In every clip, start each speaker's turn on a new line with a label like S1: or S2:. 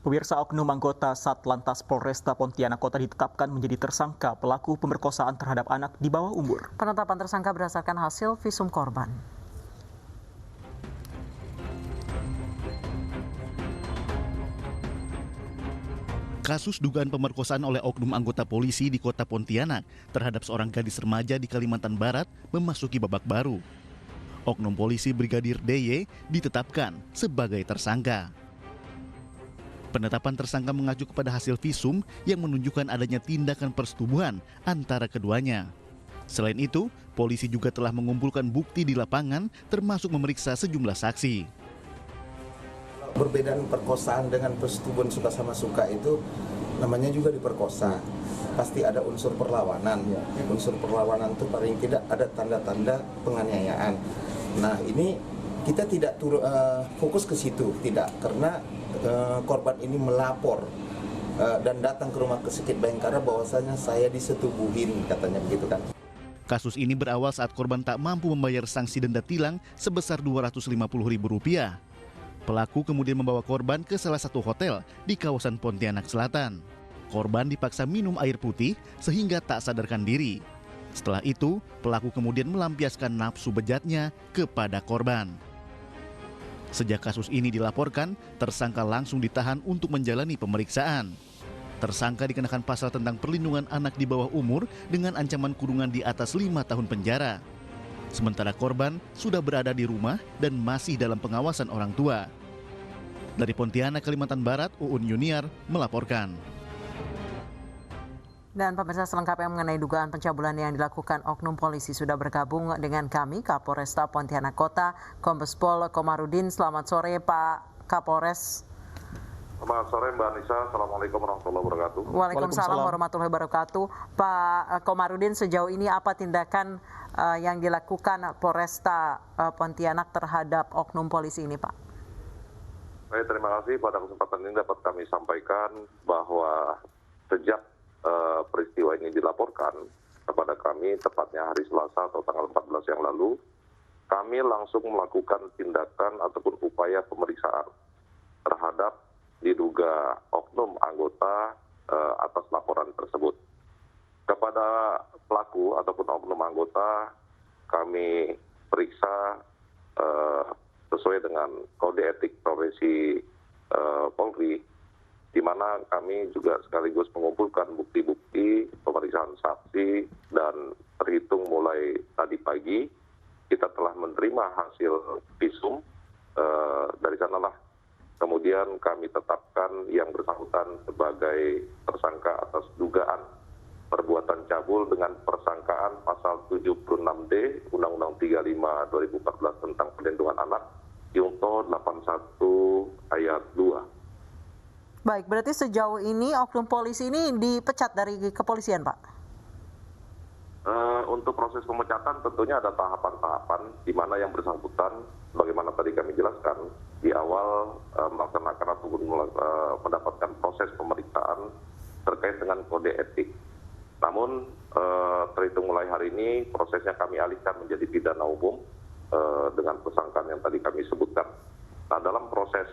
S1: Pemirsa, oknum anggota Satlantas Polresta Pontianak Kota ditetapkan menjadi tersangka pelaku pemerkosaan terhadap anak di bawah umur.
S2: Penetapan tersangka berdasarkan hasil visum korban.
S3: Kasus dugaan pemerkosaan oleh oknum anggota polisi di Kota Pontianak terhadap seorang gadis remaja di Kalimantan Barat memasuki babak baru. Oknum polisi Brigadir DY ditetapkan sebagai tersangka. Penetapan tersangka mengacu kepada hasil visum yang menunjukkan adanya tindakan persetubuhan antara keduanya. Selain itu, polisi juga telah mengumpulkan bukti di lapangan termasuk memeriksa sejumlah saksi.
S4: Perbedaan perkosaan dengan persetubuhan suka sama suka itu namanya juga diperkosa. Pasti ada unsur perlawanan. Unsur perlawanan itu paling tidak ada tanda-tanda penganiayaan. Nah, ini kita tidak fokus ke situ, tidak, karena korban ini melapor dan datang ke rumah sakit Bayangkara bahwasanya saya disetubuhin, katanya begitu kan.
S3: Kasus ini berawal saat korban tak mampu membayar sanksi denda tilang sebesar Rp250.000. Pelaku kemudian membawa korban ke salah satu hotel di kawasan Pontianak Selatan. Korban dipaksa minum air putih sehingga tak sadarkan diri. Setelah itu, pelaku kemudian melampiaskan nafsu bejatnya kepada korban. Sejak kasus ini dilaporkan, tersangka langsung ditahan untuk menjalani pemeriksaan. Tersangka dikenakan pasal tentang perlindungan anak di bawah umur dengan ancaman kurungan di atas 5 tahun penjara. Sementara korban sudah berada di rumah dan masih dalam pengawasan orang tua. Dari Pontianak, Kalimantan Barat, Uun Yuniar melaporkan.
S2: Dan pemirsa, selengkapnya mengenai dugaan pencabulan yang dilakukan oknum polisi sudah bergabung dengan kami, Kapolresta Pontianak Kota, Kombes Pol Komarudin. Selamat sore Pak Kapolres.
S5: Selamat sore Mbak Anissa, Assalamualaikum warahmatullahi wabarakatuh.
S2: Waalaikumsalam warahmatullahi wabarakatuh. Pak Komarudin, sejauh ini apa tindakan yang dilakukan Polresta Pontianak terhadap oknum polisi ini, Pak?
S5: Baik, terima kasih. Pada kesempatan ini dapat kami sampaikan bahwa sejak peristiwa ini dilaporkan kepada kami, tepatnya hari Selasa atau tanggal 14 yang lalu, kami langsung melakukan tindakan ataupun upaya pemeriksaan terhadap diduga oknum anggota atas laporan tersebut. Kepada pelaku ataupun oknum anggota kami periksa sesuai dengan kode etik profesi Polri, di mana kami juga sekaligus mengumpulkan bukti-bukti pemeriksaan saksi, dan terhitung mulai tadi pagi kita telah menerima hasil visum. Dari sanalah kemudian kami tetapkan yang bersangkutan sebagai tersangka atas dugaan perbuatan cabul dengan persangkaan pasal 76D Undang-Undang 35 2014 tentang perlindungan anak, Junto 81 ayat 2.
S2: Baik, berarti sejauh ini oknum polisi ini dipecat dari kepolisian, Pak?
S5: Untuk proses pemecatan tentunya ada tahapan-tahapan di mana yang bersangkutan, bagaimana tadi kami jelaskan, di awal melaksanakan ataupun mendapatkan proses pemeriksaan terkait dengan kode etik. Namun terhitung mulai hari ini prosesnya kami alihkan menjadi pidana umum dengan persangkaan yang tadi kami sebutkan. Nah, dalam proses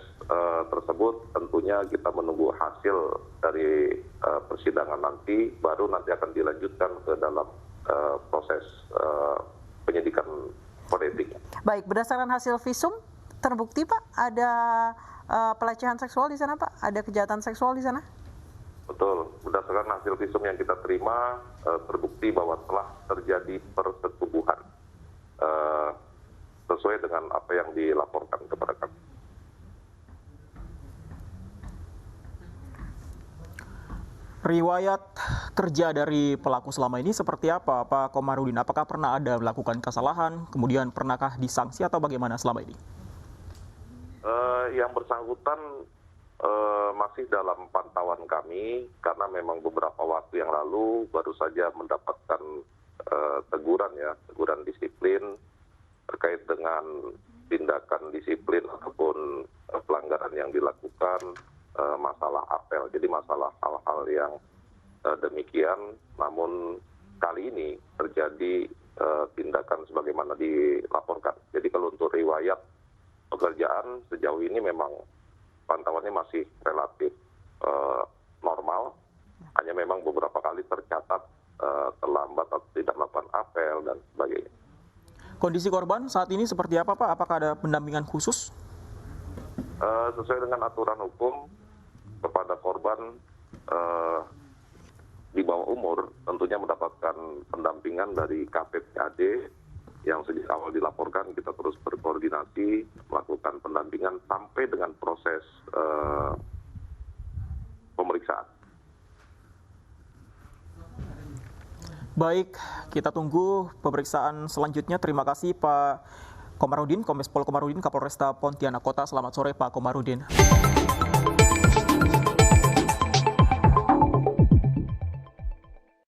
S5: tersebut tentunya kita menunggu hasil dari persidangan nanti, baru nanti akan dilanjutkan ke dalam proses penyidikan kode etik.
S2: Baik, berdasarkan hasil visum terbukti Pak ada pelecehan seksual di sana, Pak? Ada kejahatan seksual di sana?
S5: Betul, berdasarkan hasil visum yang kita terima terbukti bahwa telah terjadi persetubuhan sesuai dengan apa yang dilaporkan kepada kami.
S1: Riwayat kerja dari pelaku selama ini seperti apa, Pak Komarudin? Apakah pernah ada melakukan kesalahan, kemudian pernahkah disanksi atau bagaimana selama ini?
S5: Yang bersangkutan masih dalam pantauan kami, karena memang beberapa waktu yang lalu baru saja mendapatkan teguran disiplin terkait dengan tindakan disiplin ataupun pelanggaran yang dilakukan, masalah apel. Jadi masalah hal-hal yang demikian, namun kali ini terjadi tindakan sebagaimana dilaporkan. Jadi kalau untuk riwayat pekerjaan sejauh ini memang pantauannya masih relatif normal. Hanya memang beberapa kali tercatat terlambat atau tidak melakukan apel dan sebagainya.
S1: Kondisi korban saat ini seperti apa, Pak? Apakah ada pendampingan khusus?
S5: Sesuai dengan aturan hukum, kepada korban di bawah umur tentunya mendapatkan pendampingan dari KPPAD yang sejak awal dilaporkan. Kita terus berkoordinasi melakukan pendampingan sampai dengan proses pemeriksaan.
S1: Baik, kita tunggu pemeriksaan selanjutnya. Terima kasih Pak Komarudin, Kombes Pol Komarudin, Kapolresta Pontianak Kota. Selamat sore Pak Komarudin.